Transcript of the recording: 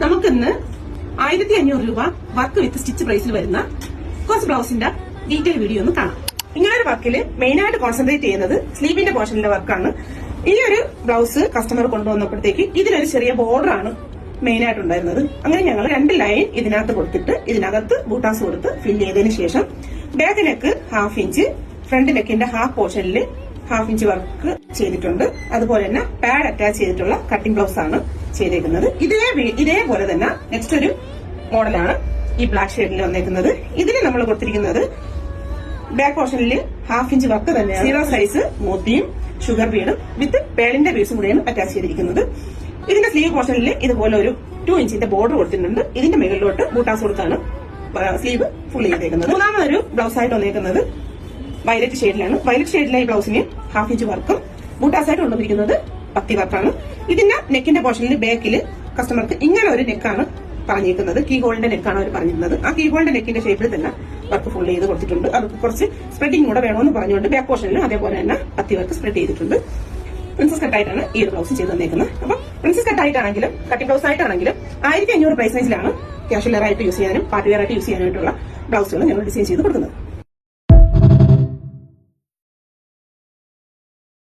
നമുക്കിന്ന് 1500 രൂപ work with stitch പ്രൈസിൽ വരുന്ന കോസ് ബ്ലൗസിന്റെ ഡീറ്റെയിൽ വീഡിയോ ഒന്ന് കാണാം. ഇങ്ങനൊരു വർക്കില് മെയിനായിട്ട് കോൺസെൻട്രേറ്റ് ചെയ്യുന്നത് സ്ലീവിന്റെ പോർഷനിലെ വർക്കാണ്. ഈ ഒരു ബ്ലൗസ് കസ്റ്റമർ കൊണ്ടുവന്നപ്പോഴത്തേക്ക് ഇതിനൊരു ചെറിയ ബോർഡർ ആണ് മെയിനായിട്ട് ഉണ്ടായിരുന്നത്. അങ്ങനെ ഞങ്ങൾ 2 ലൈൻ ഇതിനകത്ത് കൊടുത്തിട്ട് ഇതിനകത്ത് ബൂട്ടാസ് കൊടുത്ത് ഫില്ല് ചെയ്തതിനു ശേഷം ബാക്ക് നെക്ക് 1/2 ഇഞ്ച്, ഫ്രണ്ട് നെക്കിന്റെ ഹാഫ് പോർഷനിൽ 1/2 ഇഞ്ച് വർക്ക് ചെയ്തിട്ടുണ്ട്. അതുപോലെ തന്നെ പാഡ് അറ്റാച്ച് ചെയ്തിട്ടുള്ള കട്ടിംഗ് ബ്ലൗസ് ആണ് ചെയ്തേക്കുന്നത്. ഇതേപോലെ തന്നെ നെക്സ്റ്റ് ഒരു മോഡലാണ് ഈ ബ്ലാക്ക് ഷെയ്ഡിൽ വന്നേക്കുന്നത്. ഇതിന് നമ്മൾ കൊടുത്തിരിക്കുന്നത് ബാക്ക് പോർഷനിൽ 1/2 ഇഞ്ച് വർക്ക് തന്നെയാണ്. 0 സൈസ് മോത്തിയും ഷുഗർ ബീഡും വിത്ത് പേളിന്റെ ബീഡ്സും കൂടെയാണ് അറ്റാച്ച് ചെയ്തിരിക്കുന്നത്. ഇതിന്റെ സ്ലീവ് പോർഷനിൽ ഇതുപോലെ ഒരു 2 ഇഞ്ചിന്റെ ബോർഡർ കൊടുത്തിട്ടുണ്ട്. ഇതിന്റെ മുകളിലോട്ട് ബൂട്ടാസ് കൊടുത്താണ് സ്ലീവ് ഫുൾ ചെയ്തേക്കുന്നത്. മൂന്നാമതൊരു ബ്ലൗസ് ആയിട്ട് വന്നേക്കുന്നത് വയലറ്റ് ഷെയ്ഡിലാണ്. വയലറ്റ് ഷെയ്ഡിലെ ഈ ബ്ലൗസിന് 1/2 ഇഞ്ച് വർക്കും ബൂട്ടാസ് ആയിട്ട് കൊണ്ടുവന്നിരിക്കുന്നത് പത്തി വർക്കാണ്. ഇതിന്റെ നെക്കിന്റെ പോർഷനിൽ ബാക്കിൽ കസ്റ്റമർക്ക് ഇങ്ങനെ ഒരു നെക്കാണ് പറഞ്ഞിരിക്കുന്നത്. കീ ഹോളിന്റെ നെക്കാണ് അവർ പറഞ്ഞിരുന്നത്. ആ കീ ഹോളിന്റെ നെക്കിന്റെ ഷേപ്പിൽ തന്നെ വർക്ക് ഫുൾ ചെയ്ത് കൊടുത്തിട്ടുണ്ട്. അത് കുറച്ച് സ്പ്രെഡിംഗ് കൂടെ വേണമെന്ന് പറഞ്ഞുകൊണ്ട് ബാക്ക് പോർഷനിൽ അതേപോലെ തന്നെ പത്തി വർക്ക് സ്പ്രെഡ് ചെയ്തിട്ടുണ്ട്. പ്രിൻസസ് കട്ടായിട്ടാണ് ഈ ഒരു ബ്ലൗസ് ചെയ്ത് തന്നേക്കുന്നത്. അപ്പം പ്രിൻസസ് കട്ടായിട്ടാണെങ്കിലും കട്ടിംഗ് ബ്ലൗസ് ആയിട്ടാണെങ്കിലും 1500 പ്രൈസ് റേഞ്ചിലാണ് കാഷ്വൽ ആയിട്ട് യൂസ് ചെയ്യാനും പാർട്ടി വെയർ ആയിട്ട് യൂസ് ചെയ്യാനായിട്ടുള്ള ബ്ലൗസുകൾ ഞങ്ങൾ ഡിസൈൻ ചെയ്ത് കൊടുക്കുന്നത്.